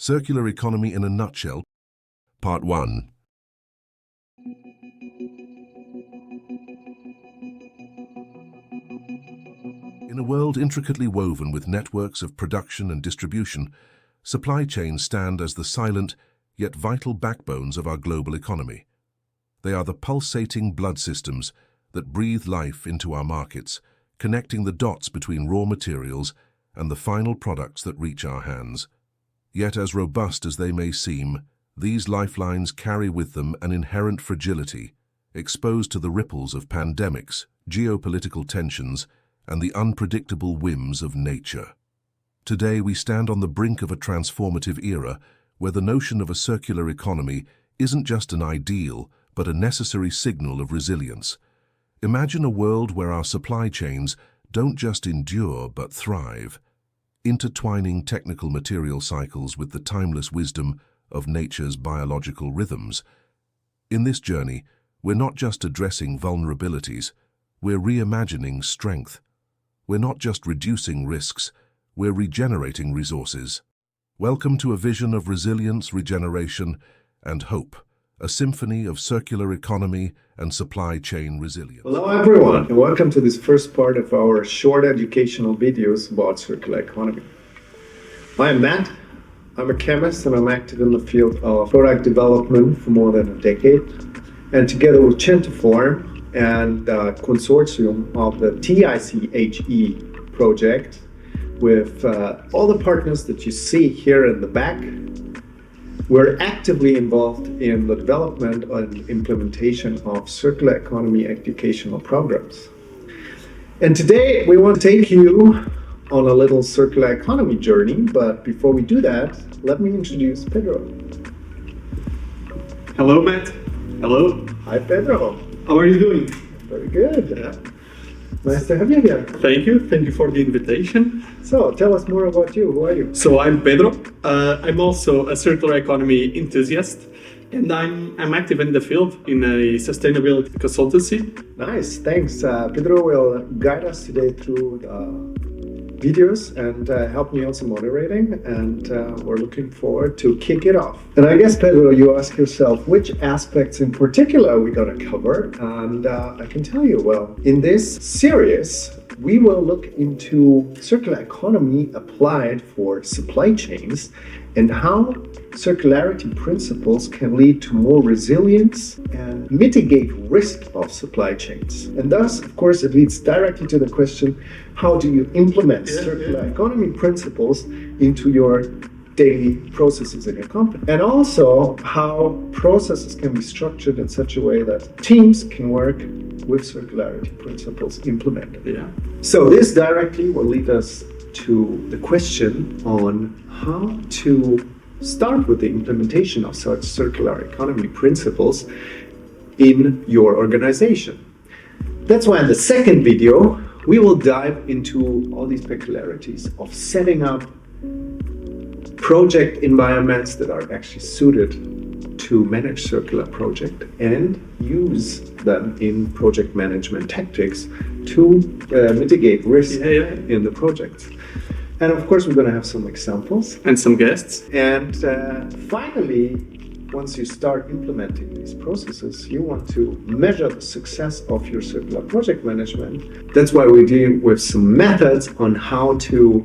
Circular Economy in a Nutshell, Part 1. In a world intricately woven with networks of production and distribution, supply chains stand as the silent yet vital backbones of our global economy. They are the pulsating blood systems that breathe life into our markets, connecting the dots between raw materials and the final products that reach our hands. Yet as robust as they may seem, these lifelines carry with them an inherent fragility, exposed to the ripples of pandemics, geopolitical tensions, and the unpredictable whims of nature. Today we stand on the brink of a transformative era where the notion of a circular economy isn't just an ideal, but a necessary signal of resilience. Imagine a world where our supply chains don't just endure but thrive, intertwining technical material cycles with the timeless wisdom of nature's biological rhythms. In this journey, we're not just addressing vulnerabilities, we're reimagining strength. We're not just reducing risks, we're regenerating resources. Welcome to a vision of resilience, regeneration, and hope, a symphony of circular economy and supply chain resilience. Hello everyone, and welcome to this first part of our short educational videos about circular economy. I'm Matt, I'm a chemist and I'm active in the field of product development for more than a decade. And together with Centiform and the consortium of the TICHE project, with all the partners that you see here in the back, we're actively involved in the development and implementation of circular economy educational programs. And today we want to take you on a little circular economy journey, but before we do that, let me introduce Pedro. Hello, Matt. Hello. Hi, Pedro. How are you doing? Very good. Yeah. Nice to have you here. Thank you. Thank you for the invitation. So, tell us more about you. Who are you? So I'm Pedro. I'm also a circular economy enthusiast, and I'm active in the field in a sustainability consultancy. Nice, thanks. Pedro will guide us today through the videos and help me also moderating, and we're looking forward to kick it off. And I guess, Pedro, you ask yourself which aspects in particular are we going to cover, and I can tell you, well, in this series we will look into circular economy applied for supply chains and how circularity principles can lead to more resilience and mitigate risk of supply chains. And thus, of course, it leads directly to the question, how do you implement circular economy principles into your daily processes in your company? And also how processes can be structured in such a way that teams can work with circularity principles implemented. Yeah. So this directly will lead us to the question on how to start with the implementation of such circular economy principles in your organization. That's why in the second video, we will dive into all these peculiarities of setting up project environments that are actually suited to manage circular project and use them in project management tactics to mitigate risk in the projects. And of course, we're going to have some examples. And some guests. And finally, once you start implementing these processes, you want to measure the success of your circular project management. That's why we deal with some methods on how to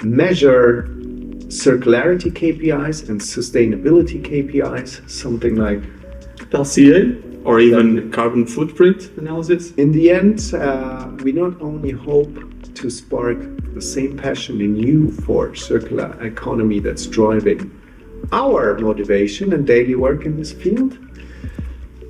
measure circularity KPIs and sustainability KPIs, something like LCA or even carbon footprint analysis. In the end, we not only hope to spark the same passion in you for circular economy that's driving our motivation and daily work in this field,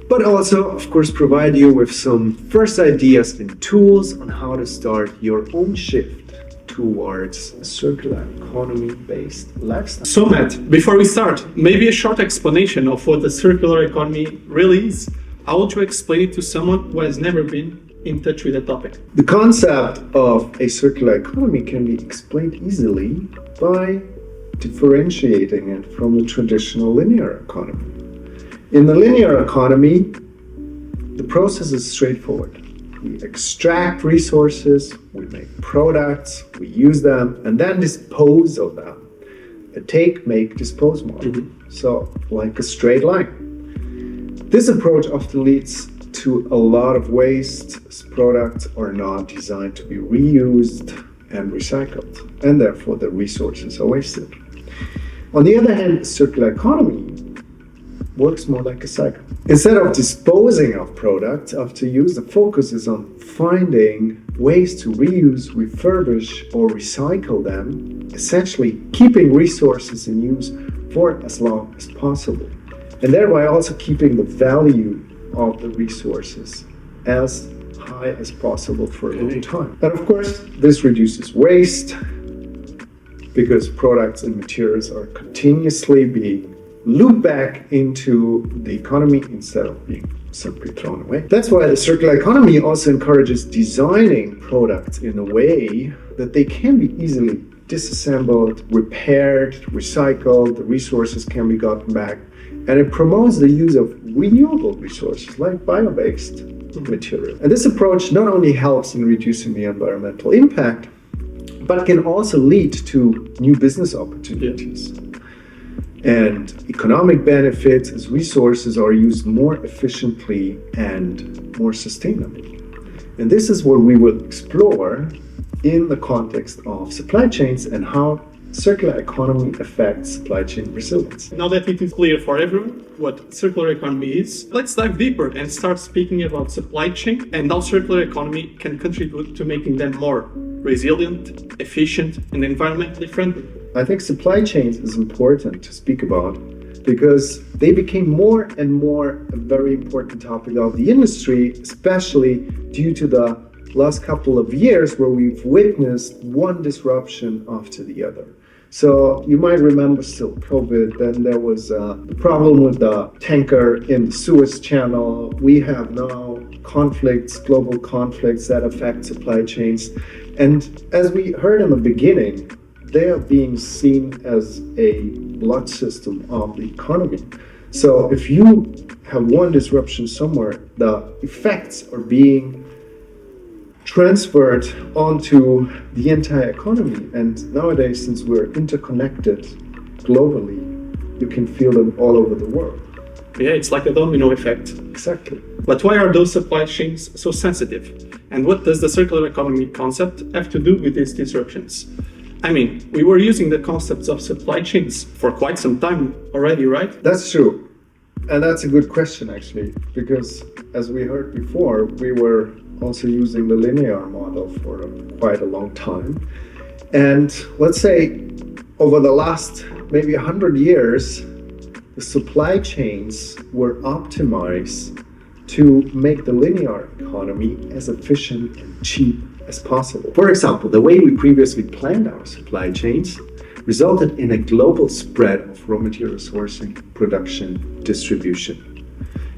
but also, of course, provide you with some first ideas and tools on how to start your own shift towards a circular economy-based lifestyle. So Matt, before we start, maybe a short explanation of what the circular economy really is. How would you explain it to someone who has never been in touch with the topic? The concept of a circular economy can be explained easily by differentiating it from the traditional linear economy. In the linear economy, the process is straightforward. We extract resources, we make products, we use them, and then dispose of them. a take, make, dispose model. So like a straight line. This approach often leads to a lot of waste, as products are not designed to be reused and recycled, and therefore the resources are wasted. On the other hand, circular economy works more like a cycle. Instead of disposing of products after use, the focus is on finding ways to reuse, refurbish, or recycle them, essentially keeping resources in use for as long as possible, and thereby also keeping the value of the resources as high as possible for a long time. And of course, this reduces waste because products and materials are continuously being looped back into the economy instead of being simply thrown away. That's why the circular economy also encourages designing products in a way that they can be easily disassembled, repaired, recycled, the resources can be gotten back, and it promotes the use of renewable resources like bio-based material. And this approach not only helps in reducing the environmental impact, but can also lead to new business opportunities and economic benefits as resources are used more efficiently and more sustainably. And this is what we will explore in the context of supply chains and how circular economy affects supply chain resilience. Now that it is clear for everyone what circular economy is, let's dive deeper and start speaking about supply chain and how circular economy can contribute to making them more resilient, efficient, and environmentally friendly. I think supply chains is important to speak about because they became more and more a very important topic of the industry, especially due to the last couple of years where we've witnessed one disruption after the other. So you might remember still COVID, then there was the problem with the tanker in the Suez Channel. We have now conflicts, global conflicts that affect supply chains. And as we heard in the beginning, they are being seen as a blood system of the economy. So if you have one disruption somewhere, the effects are being transferred onto the entire economy. And nowadays, since we're interconnected globally, you can feel them all over the world. Yeah, it's like a domino effect. Exactly. But why are those supply chains so sensitive? And what does the circular economy concept have to do with these disruptions? I mean, we were using the concepts of supply chains for quite some time already, right? That's true. And that's a good question, actually, because as we heard before, we were also using the linear model for quite a long time. And let's say over the last maybe 100 years, the supply chains were optimized to make the linear economy as efficient and cheap as possible. For example, the way we previously planned our supply chains resulted in a global spread of raw material sourcing, production, distribution.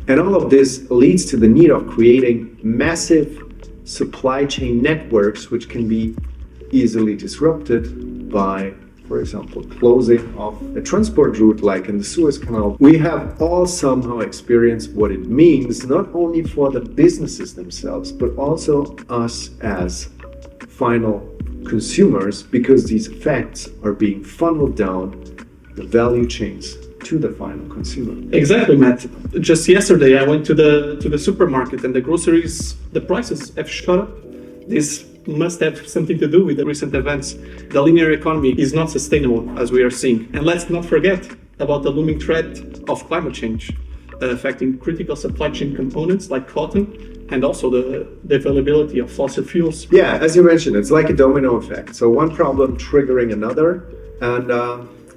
And all of this leads to the need of creating massive supply chain networks which can be easily disrupted by, for example, closing of a transport route like in the Suez Canal. We have all somehow experienced what it means, not only for the businesses themselves, but also us as final consumers, because these effects are being funneled down the value chains to the final consumer. Exactly, Matt. Just yesterday, I went to the supermarket and the groceries, the prices have shot up. This must have something to do with the recent events. The linear economy is not sustainable, as we are seeing. And let's not forget about the looming threat of climate change, affecting critical supply chain components like cotton, and also the availability of fossil fuels. Yeah, as you mentioned, it's like a domino effect. So one problem triggering another. And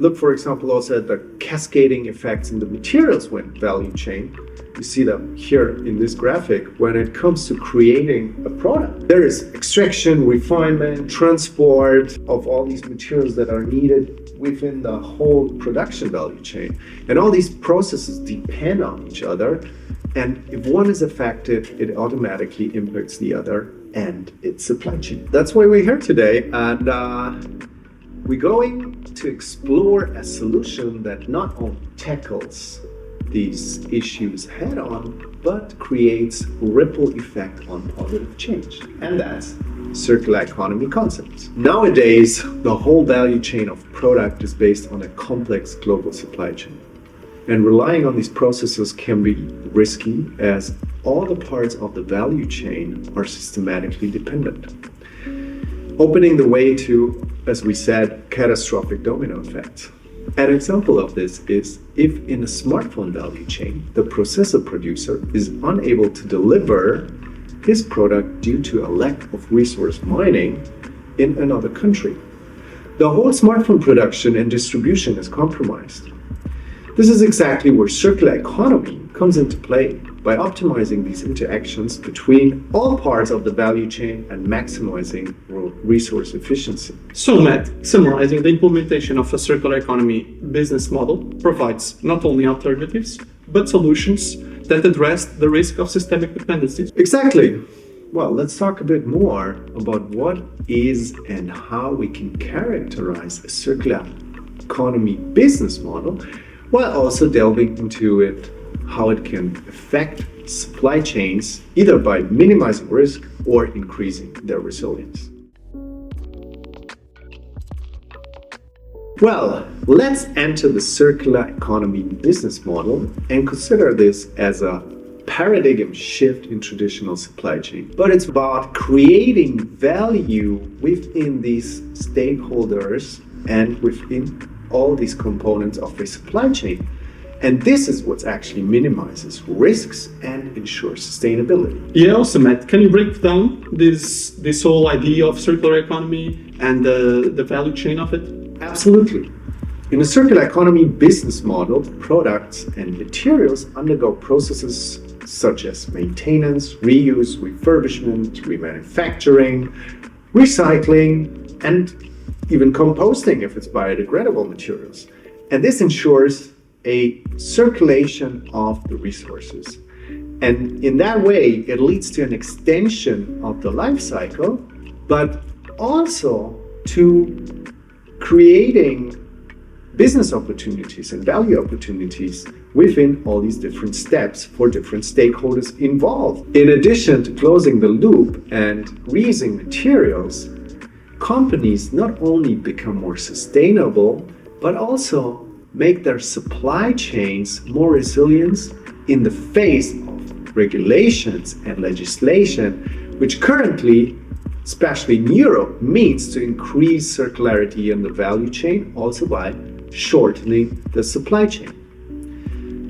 look, for example, also at the cascading effects in the materials value chain. You see them here in this graphic. When it comes to creating a product, there is extraction, refinement, transport of all these materials that are needed within the whole production value chain. And all these processes depend on each other. And if one is affected, it automatically impacts the other and its supply chain. That's why we're here today. And we're going to explore a solution that not only tackles these issues head on, but creates ripple effect on positive change. And that's circular economy concepts. Nowadays, the whole value chain of product is based on a complex global supply chain. And relying on these processes can be risky as all the parts of the value chain are systematically dependent, opening the way to, as we said, catastrophic domino effects. An example of this is if in a smartphone value chain, the processor producer is unable to deliver his product due to a lack of resource mining in another country. The whole smartphone production and distribution is compromised. This is exactly where circular economy comes into play by optimizing these interactions between all parts of the value chain and maximizing resource efficiency. So, Matt, summarizing, the implementation of a circular economy business model provides not only alternatives, but solutions that address the risk of systemic dependencies. Exactly. Well, let's talk a bit more about what is and how we can characterize a circular economy business model, while also delving into it, how it can affect supply chains, either by minimizing risk or increasing their resilience. Well, let's enter the circular economy business model and consider this as a paradigm shift in traditional supply chain. But it's about creating value within these stakeholders and within all these components of a supply chain. And this is what actually minimizes risks and ensures sustainability. Yeah, also, Matt, can you break down this whole idea of circular economy and the value chain of it? Absolutely. In a circular economy business model, products and materials undergo processes such as maintenance, reuse, refurbishment, remanufacturing, recycling, and even composting if it's biodegradable materials. And this ensures a circulation of the resources. And in that way, it leads to an extension of the life cycle, but also to creating business opportunities and value opportunities within all these different steps for different stakeholders involved. In addition to closing the loop and reusing materials, companies not only become more sustainable, but also make their supply chains more resilient in the face of regulations and legislation, which currently, especially in Europe, means to increase circularity in the value chain, also by shortening the supply chain.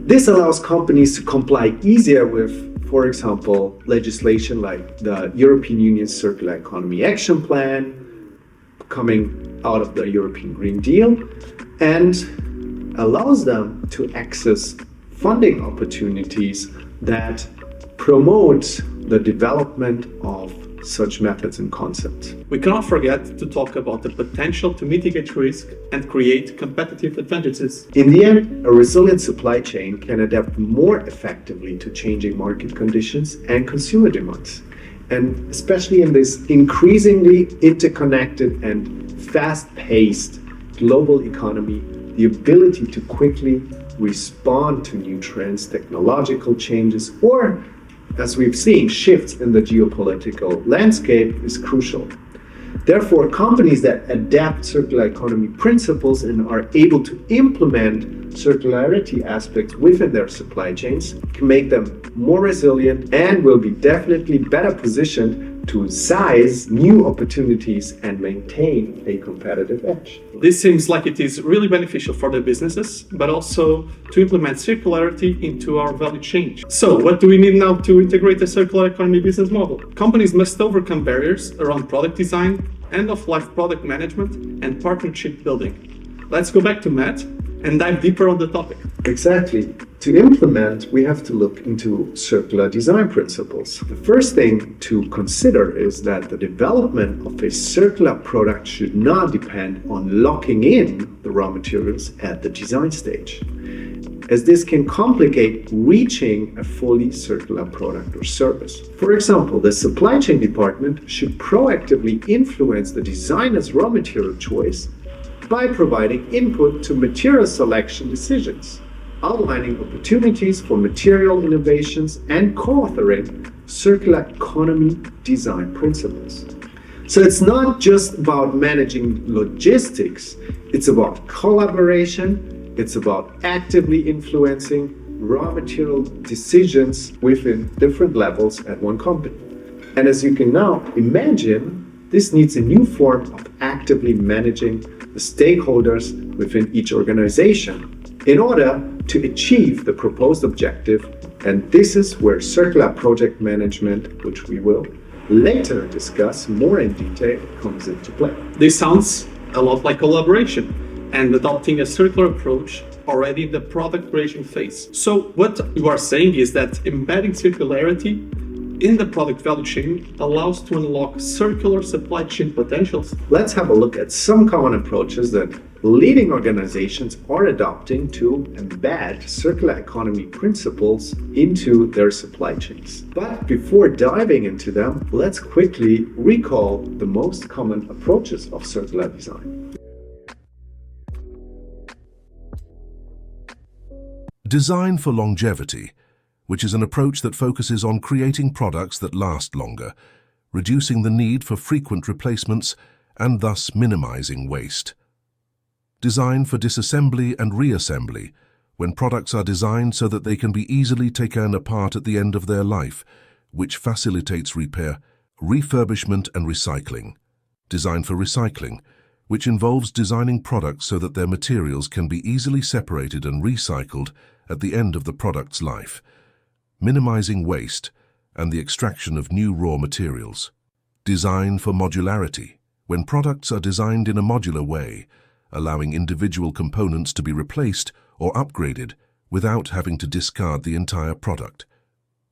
This allows companies to comply easier with, for example, legislation like the European Union's Circular Economy Action Plan, coming out of the European Green Deal, and allows them to access funding opportunities that promote the development of such methods and concepts. We cannot forget to talk about the potential to mitigate risk and create competitive advantages. In the end, a resilient supply chain can adapt more effectively to changing market conditions and consumer demands. And especially in this increasingly interconnected and fast-paced global economy, the ability to quickly respond to new trends, technological changes, or, as we've seen, shifts in the geopolitical landscape is crucial. Therefore, companies that adapt circular economy principles and are able to implement circularity aspects within their supply chains can make them more resilient and will be definitely better positioned to seize new opportunities and maintain a competitive edge. This seems like it is really beneficial for the businesses, but also to implement circularity into our value chain. So, what do we need now to integrate a circular economy business model? Companies must overcome barriers around product design, end-of-life product management, and partnership building. Let's go back to Matt and dive deeper on the topic. Exactly. To implement, we have to look into circular design principles. The first thing to consider is that the development of a circular product should not depend on locking in the raw materials at the design stage, as this can complicate reaching a fully circular product or service. For example, the supply chain department should proactively influence the designer's raw material choice by providing input to material selection decisions, outlining opportunities for material innovations, and co-authoring circular economy design principles. So it's not just about managing logistics, it's about collaboration, it's about actively influencing raw material decisions within different levels at one company. And as you can now imagine, this needs a new form of actively managing the stakeholders within each organization in order to achieve the proposed objective. And this is where circular project management, which we will later discuss more in detail, comes into play. This sounds a lot like collaboration and adopting a circular approach already in the product creation phase. So what you are saying is that embedding circularity in the product value chain allows to unlock circular supply chain potentials. Let's have a look at some common approaches that leading organizations are adopting to embed circular economy principles into their supply chains. But before diving into them, let's quickly recall the most common approaches of circular design. Design for longevity, which is an approach that focuses on creating products that last longer, reducing the need for frequent replacements and thus minimizing waste. Design for disassembly and reassembly, when products are designed so that they can be easily taken apart at the end of their life, which facilitates repair, refurbishment and recycling. Design for recycling, which involves designing products so that their materials can be easily separated and recycled at the end of the product's life, minimizing waste and the extraction of new raw materials. Design for modularity, when products are designed in a modular way, allowing individual components to be replaced or upgraded without having to discard the entire product.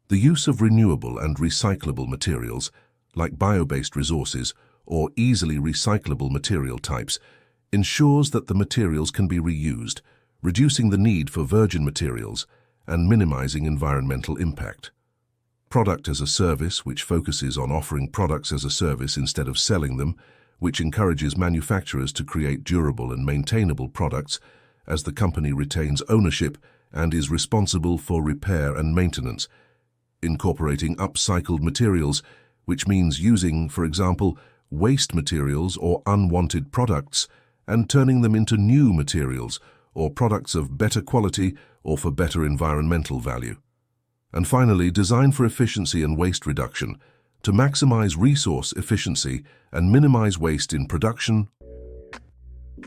The use of renewable and recyclable materials, like bio-based resources or easily recyclable material types, ensures that the materials can be reused, reducing the need for virgin materials and minimizing environmental impact. Product as a service, which focuses on offering products as a service instead of selling them, which encourages manufacturers to create durable and maintainable products as the company retains ownership and is responsible for repair and maintenance. Incorporating upcycled materials, which means using, for example, waste materials or unwanted products and turning them into new materials or products of better quality or for better environmental value. And finally, design for efficiency and waste reduction, to maximize resource efficiency and minimize waste in production.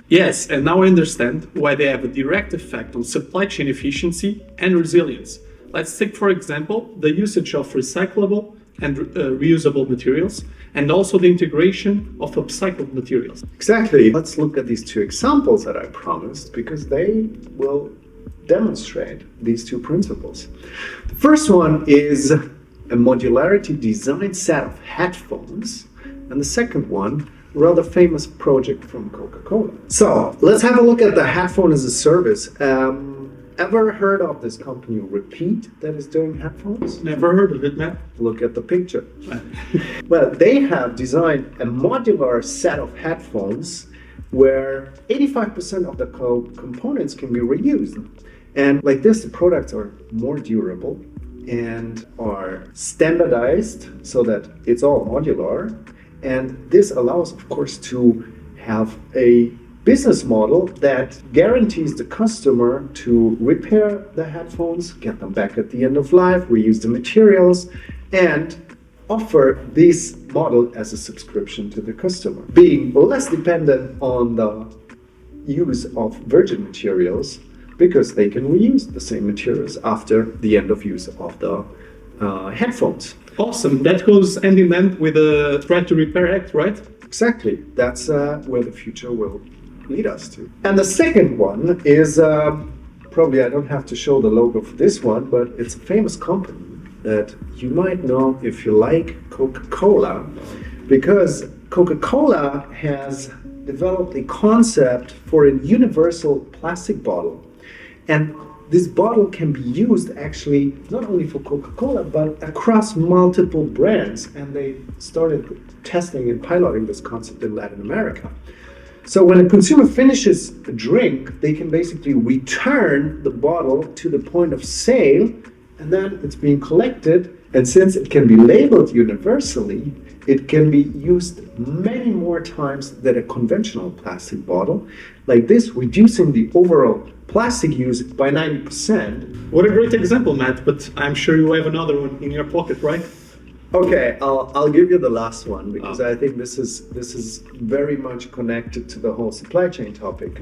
Yes, and now I understand why they have a direct effect on supply chain efficiency and resilience. Let's take, for example, the usage of recyclable and reusable materials, and also the integration of upcycled materials. Exactly. Let's look at these two examples that I promised, because they will demonstrate these two principles. The first one is a modularity design set of headphones, and the second one, a rather famous project from Coca-Cola. So let's have a look at the headphone as a service. Ever heard of this company Repeat that is doing headphones? Never heard of it, man. Look at the picture. Well, they have designed a modular set of headphones where 85% of the components can be reused. And like this, the products are more durable and are standardized so that it's all modular. And this allows, of course, to have a business model that guarantees the customer to repair the headphones, get them back at the end of life, reuse the materials, and offer this model as a subscription to the customer, being less dependent on the use of virgin materials because they can reuse the same materials after the end of use of the headphones. Awesome. That goes hand in hand with the Try to Repair Act, right? Exactly. That's where the future will lead us to. And the second one is, probably I don't have to show the logo for this one, but it's a famous company that you might know if you like Coca-Cola, because Coca-Cola has developed a concept for a universal plastic bottle. And this bottle can be used actually not only for Coca-Cola, but across multiple brands. And they started testing and piloting this concept in Latin America. So when a consumer finishes a drink, they can basically return the bottle to the point of sale, and then it's being collected And since it can be labeled universally, it can be used many more times than a conventional plastic bottle, like this, reducing the overall plastic use by 90%. What a great example, Matt, but I'm sure you have another one in your pocket, right? Okay, I'll give you the last one because I think this is very much connected to the whole supply chain topic.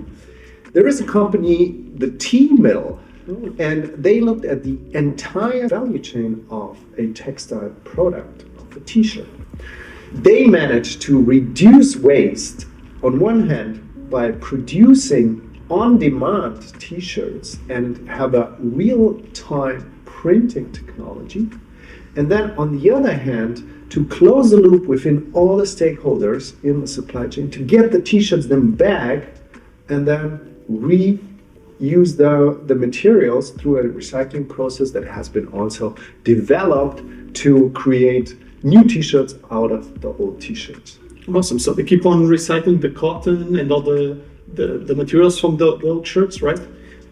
There is a company, the Tea Mill, and they looked at the entire value chain of a textile product, of a t-shirt. They managed to reduce waste on one hand by producing on-demand t-shirts and have a real-time printing technology. And then on the other hand, to close the loop within all the stakeholders in the supply chain to get the t-shirts then back and then reuse the materials through a recycling process that has been also developed to create new t-shirts out of the old t-shirts. Awesome. So they keep on recycling the cotton and all the materials from the old shirts, right?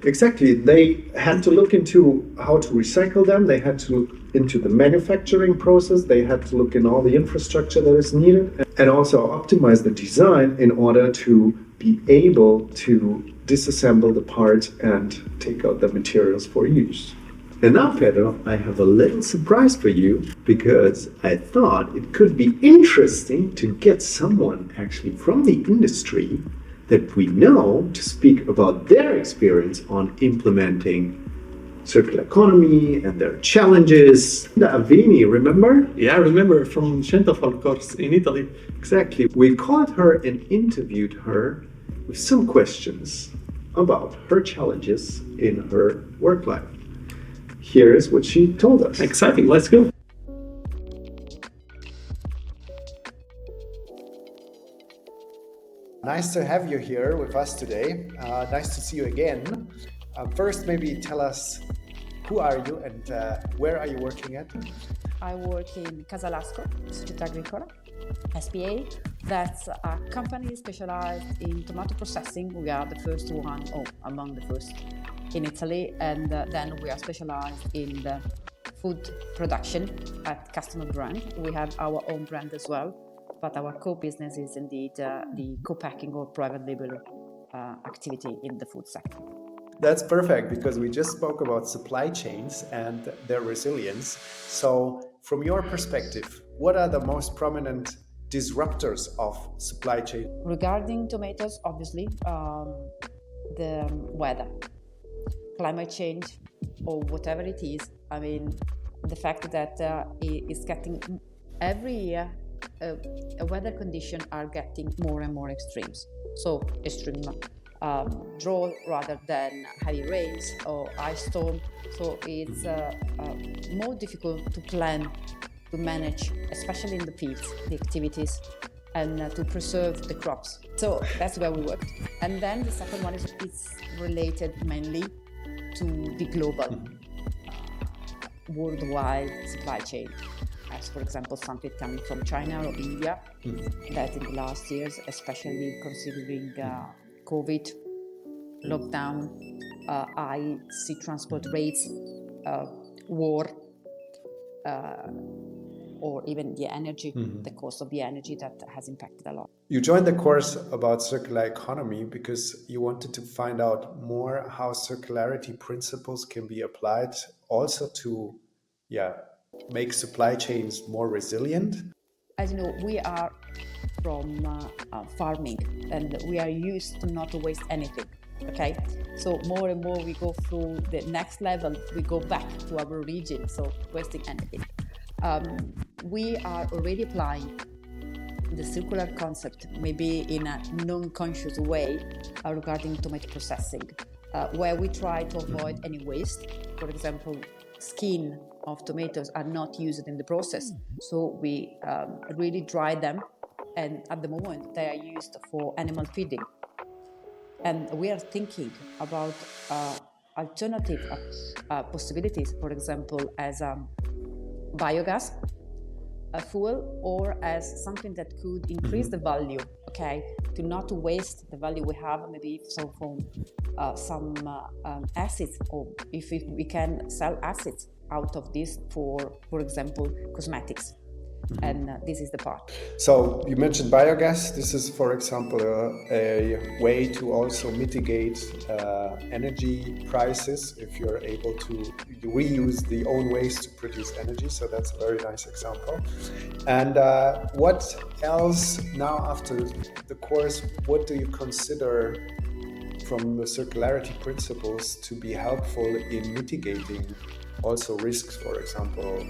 Exactly. They had to look into how to recycle them. They had to look into the manufacturing process. They had to look in all the infrastructure that is needed and also optimize the design in order to be able to disassemble the parts and take out the materials for use. And now, Pedro, I have a little surprise for you because I thought it could be interesting to get someone actually from the industry that we know to speak about their experience on implementing circular economy and their challenges. Avini, remember? Yeah, I remember from Centofal course in Italy. Exactly. We called her and interviewed her with some questions about her challenges in her work life. Here is what she told us. Exciting, let's go. Nice to have you here with us today. Nice to see you again. First, maybe tell us, who are you and where are you working at? I work in Casalasco, Società Agricola, SPA. That's a company specialized in tomato processing. We are the first one, or among the first in Italy, and then we are specialized in the food production at customer brand. We have our own brand as well, but our core business is indeed the co-packing or private label activity in the food sector. That's perfect, because we just spoke about supply chains and their resilience. So from your perspective, what are the most prominent disruptors of supply chain? Regarding tomatoes, obviously, the weather, climate change, or whatever it is. I mean, the fact that it's getting every year, weather conditions are getting more and more extremes. So extreme drought rather than heavy rains or ice storm. So it's more difficult to plan, to manage, especially in the fields, the activities, and to preserve the crops. So that's where we work. And then the second one is it's related mainly to the global, worldwide supply chain. As for example, something coming from China or India, that in the last years, especially considering COVID, lockdown, high sea transport rates, war, or even the energy, the cost of the energy that has impacted a lot. You joined the course about circular economy because you wanted to find out more how circularity principles can be applied also to make supply chains more resilient. As you know, we are from farming and we are used to not to waste anything. Okay, so more and more we go through the next level, we go back to our origin, so wasting anything. We are already applying the circular concept, maybe in a non-conscious way, regarding tomato processing, where we try to avoid any waste. For example, skin of tomatoes are not used in the process, so we really dry them, and at the moment they are used for animal feeding. And we are thinking about alternative possibilities, for example, as biogas, a fuel, or as something that could increase the value, okay, to not waste the value we have, maybe so from some assets, or if we can sell assets out of this for example, cosmetics. And this is the part. So you mentioned biogas. This is, for example, a way to also mitigate energy prices if you're able to reuse the own waste to produce energy. So that's a very nice example. And what else now after the course, what do you consider from the circularity principles to be helpful in mitigating also risks, for example,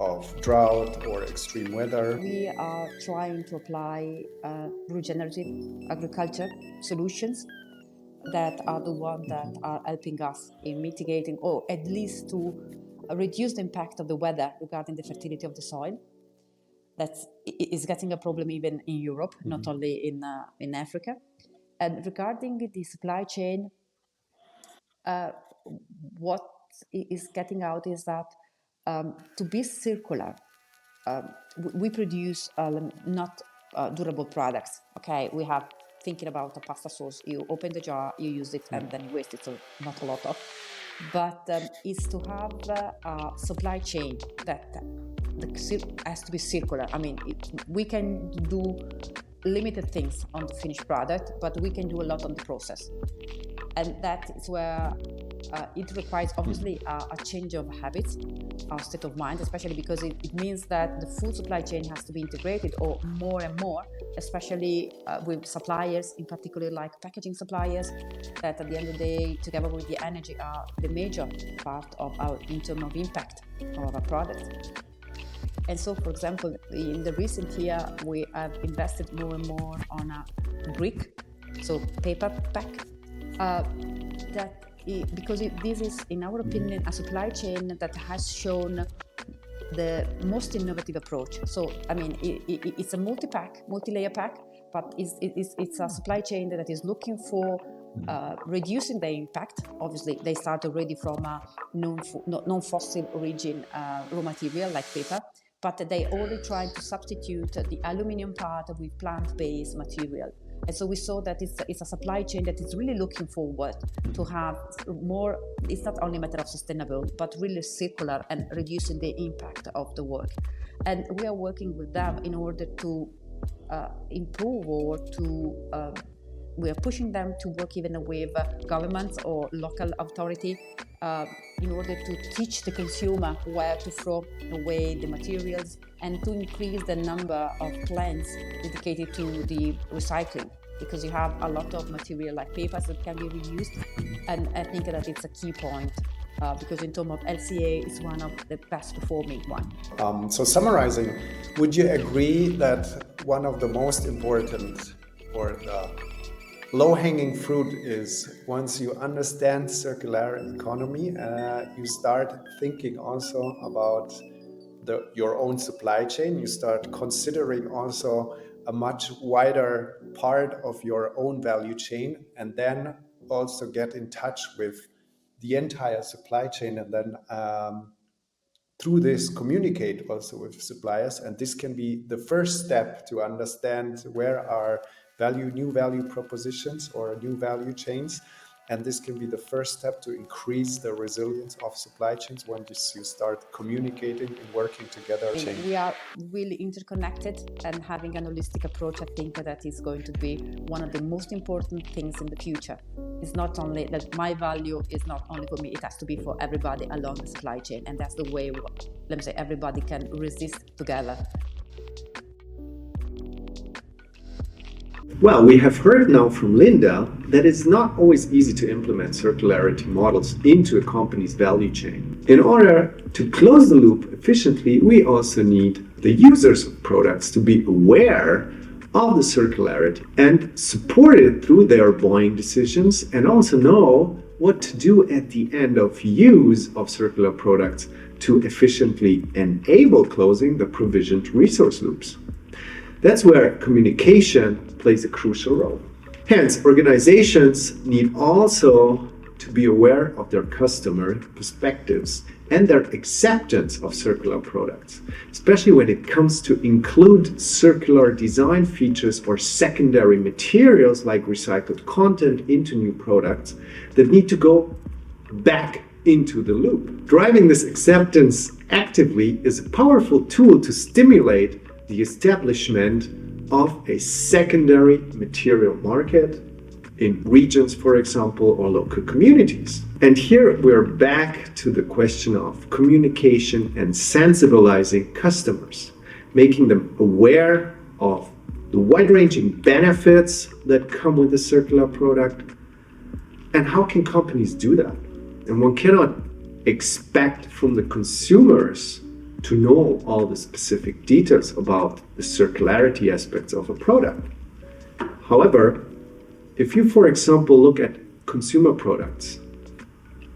of drought or extreme weather? We are trying to apply regenerative agriculture solutions that are the ones that are helping us in mitigating, or at least to reduce the impact of the weather regarding the fertility of the soil. That is getting a problem even in Europe, not only in Africa. And regarding the supply chain, what is getting out is that to be circular, we produce not durable products. Okay, we have thinking about a pasta sauce. You open the jar, you use it, and then you waste it. So not a lot of, but is to have a supply chain that has to be circular. I mean, we can do limited things on the finished product, but we can do a lot on the process, and that is where it requires obviously a change of habits, a state of mind, especially because it means that the food supply chain has to be integrated, or more and more, especially with suppliers, in particular like packaging suppliers, that at the end of the day, together with the energy, are the major part of our in terms of impact of our product. And so, for example, in the recent year, we have invested more and more on a brick, so paper pack, because this is, in our opinion, a supply chain that has shown the most innovative approach. So, I mean, it's a multi-layer pack, but it's a supply chain that is looking for reducing the impact. Obviously, they start already from a non-fossil origin raw material like paper, but they only try to substitute the aluminum part with plant-based material. And so we saw that it's a supply chain that is really looking forward to have more. It's not only a matter of sustainable, but really circular and reducing the impact of the work. And we are working with them in order to improve, or to we are pushing them to work even with governments or local authority in order to teach the consumer where to throw away the materials, and to increase the number of plants dedicated to the recycling, because you have a lot of material like papers that can be reused. And I think that it's a key point, because in terms of LCA, it's one of the best performing one. So summarizing, would you agree that one of the most important, or the low-hanging fruit, is once you understand circular economy, you start thinking also about your own supply chain. You start considering also a much wider part of your own value chain, and then also get in touch with the entire supply chain, and then through this communicate also with suppliers. And this can be the first step to understand where are new value propositions or new value chains. And this can be the first step to increase the resilience of supply chains when you start communicating and working together. We are really interconnected, and having an holistic approach, I think that is going to be one of the most important things in the future. It's not only that my value is not only for me, it has to be for everybody along the supply chain. And that's the way, let me say, everybody can resist together. Well, we have heard now from Linda that it's not always easy to implement circularity models into a company's value chain. In order to close the loop efficiently, we also need the users of products to be aware of the circularity and support it through their buying decisions, and also know what to do at the end of use of circular products to efficiently enable closing the provisioned resource loops. That's where communication plays a crucial role. Hence, organizations need also to be aware of their customer perspectives and their acceptance of circular products, especially when it comes to include circular design features or secondary materials like recycled content into new products that need to go back into the loop. Driving this acceptance actively is a powerful tool to stimulate the establishment of a secondary material market in regions, for example, or local communities. And here we're back to the question of communication and sensibilizing customers, making them aware of the wide-ranging benefits that come with a circular product. And how can companies do that? And one cannot expect from the consumers to know all the specific details about the circularity aspects of a product. However, if you, for example, look at consumer products,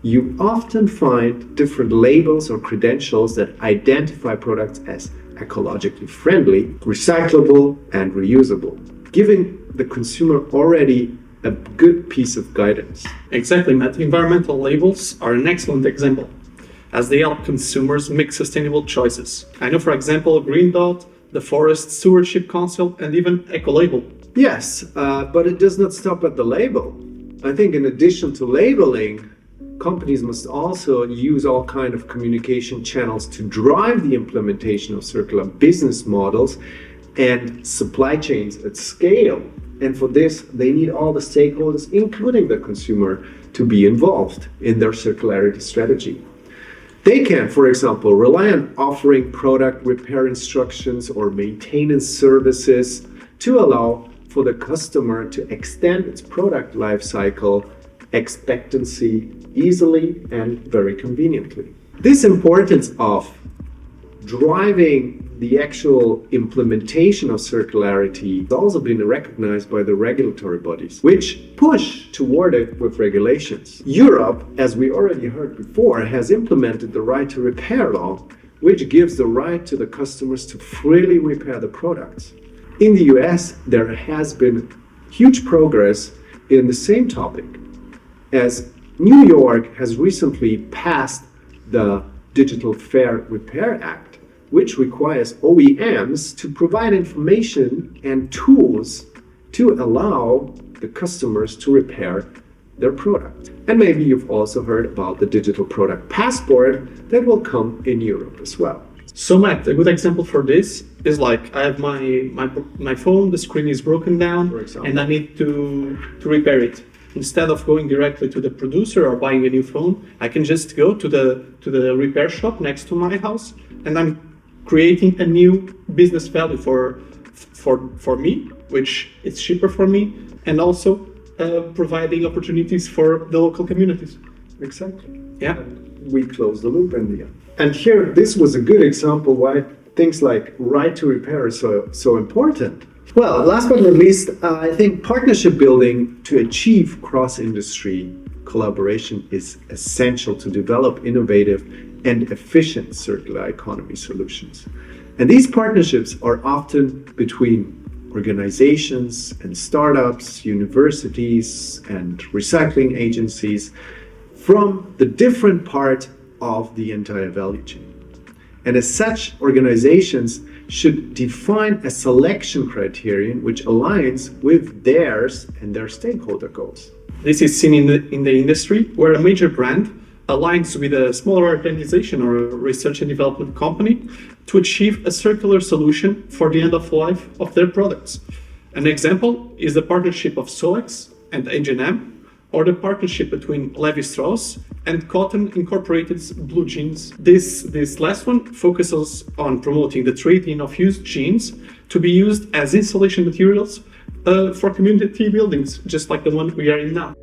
you often find different labels or credentials that identify products as ecologically friendly, recyclable, and reusable, giving the consumer already a good piece of guidance. Exactly, Matt. Environmental labels are an excellent example, as they help consumers make sustainable choices. I know, for example, Green Dot, the Forest Stewardship Council, and even Ecolabel. Yes, but it does not stop at the label. I think in addition to labeling, companies must also use all kinds of communication channels to drive the implementation of circular business models and supply chains at scale. And for this, they need all the stakeholders, including the consumer, to be involved in their circularity strategy. They can, for example, rely on offering product repair instructions or maintenance services to allow for the customer to extend its product life cycle expectancy easily and very conveniently. This importance of driving the actual implementation of circularity has also been recognized by the regulatory bodies, which push toward it with regulations. Europe, as we already heard before, has implemented the right to repair law, which gives the right to the customers to freely repair the products. In the US, there has been huge progress in the same topic, as New York has recently passed the Digital Fair Repair Act, which requires OEMs to provide information and tools to allow the customers to repair their product. And maybe you've also heard about the digital product passport that will come in Europe as well. So Matt, a good example for this is like I have my phone, the screen is broken down, For example. and I need to repair it. Instead of going directly to the producer or buying a new phone, I can just go to the repair shop next to my house, and I'm creating a new business value for me, which is cheaper for me, and also providing opportunities for the local communities. Exactly. Yeah. We close the loop in the end. And here, this was a good example why things like right to repair are so important. Well, last but not least, I think partnership building to achieve cross-industry collaboration is essential to develop innovative and efficient circular economy solutions. And these partnerships are often between organizations and startups, universities and recycling agencies from the different part of the entire value chain. And as such, organizations should define a selection criterion which aligns with theirs and their stakeholder goals. This is seen in the industry where a major brand aligns with a smaller organization or a research and development company to achieve a circular solution for the end of life of their products. An example is the partnership of Solex and H&M, or the partnership between Levi-Strauss and Cotton Incorporated's Blue Jeans. This last one focuses on promoting the trade-in of used jeans to be used as insulation materials for community buildings, just like the one we are in now.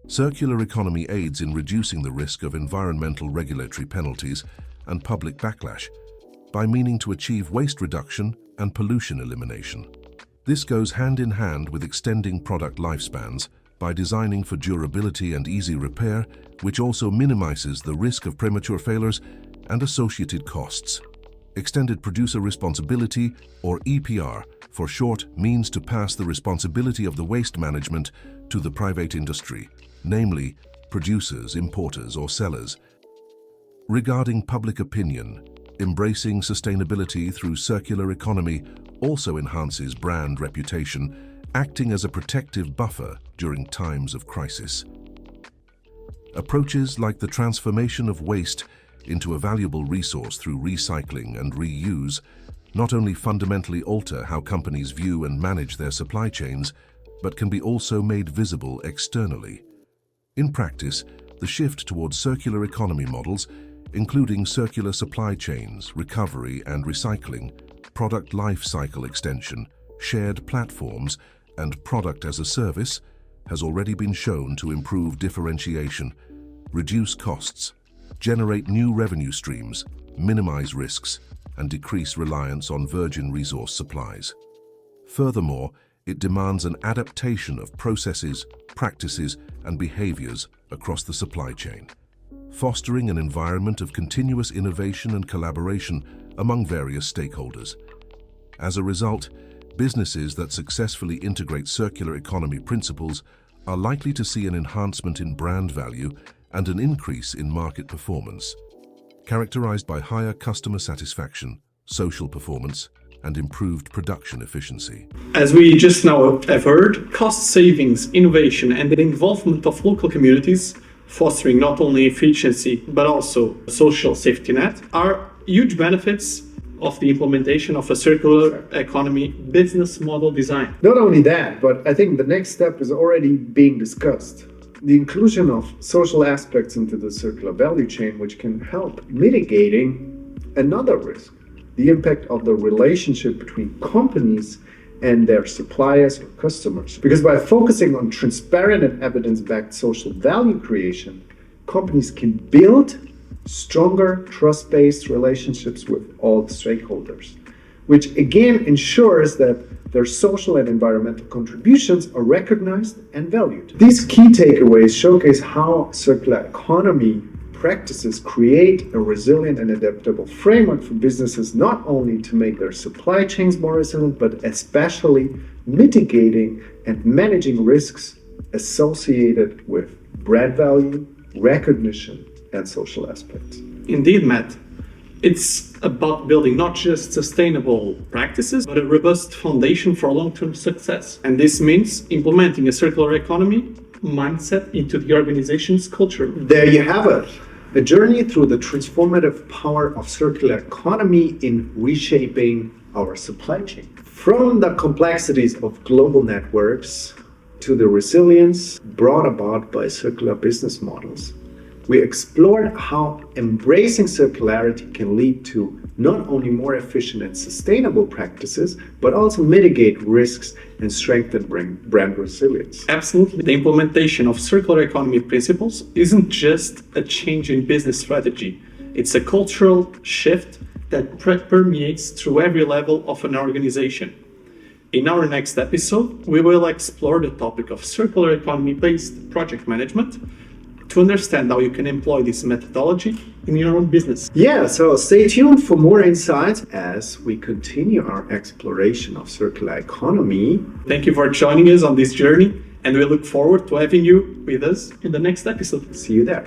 Circular economy aids in reducing the risk of environmental regulatory penalties and public backlash by meaning to achieve waste reduction and pollution elimination. This goes hand in hand with extending product lifespans by designing for durability and easy repair, which also minimizes the risk of premature failures and associated costs. Extended Producer Responsibility, or EPR, for short, means to pass the responsibility of the waste management to the private industry, namely producers, importers, or sellers. Regarding public opinion, embracing sustainability through circular economy also enhances brand reputation, acting as a protective buffer during times of crisis. Approaches like the transformation of waste into a valuable resource through recycling and reuse not only fundamentally alter how companies view and manage their supply chains, but can be also made visible externally. In practice, the shift towards circular economy models, including circular supply chains, recovery and recycling, product life cycle extension, shared platforms, and product as a service, has already been shown to improve differentiation, reduce costs, generate new revenue streams, minimize risks, and decrease reliance on virgin resource supplies. Furthermore, it demands an adaptation of processes, practices, and behaviors across the supply chain, fostering an environment of continuous innovation and collaboration among various stakeholders. As a result, businesses that successfully integrate circular economy principles are likely to see an enhancement in brand value and an increase in market performance, characterized by higher customer satisfaction, social performance, and improved production efficiency. As we just now have heard, cost savings, innovation, and the involvement of local communities, fostering not only efficiency but also social safety net, are huge benefits of the implementation of a circular economy business model design. Not only that, but I think the next step is already being discussed. The inclusion of social aspects into the circular value chain, which can help mitigating another risk, the impact of the relationship between companies and their suppliers or customers. Because by focusing on transparent and evidence-backed social value creation, companies can build stronger trust-based relationships with all stakeholders, which again ensures that their social and environmental contributions are recognized and valued. These key takeaways showcase how circular economy practices create a resilient and adaptable framework for businesses not only to make their supply chains more resilient, but especially mitigating and managing risks associated with brand value, recognition, and social aspects. Indeed, Matt. It's about building not just sustainable practices, but a robust foundation for long-term success. And this means implementing a circular economy mindset into the organization's culture. There you have it. A journey through the transformative power of circular economy in reshaping our supply chain. From the complexities of global networks to the resilience brought about by circular business models, we explored how embracing circularity can lead to not only more efficient and sustainable practices, but also mitigate risks and strengthen brand resilience. Absolutely. The implementation of circular economy principles isn't just a change in business strategy. It's a cultural shift that permeates through every level of an organization. In our next episode, we will explore the topic of circular economy-based project management to understand how you can employ this methodology in your own business. Yeah, so stay tuned for more insights as we continue our exploration of circular economy. Thank you for joining us on this journey, and we look forward to having you with us in the next episode. See you there.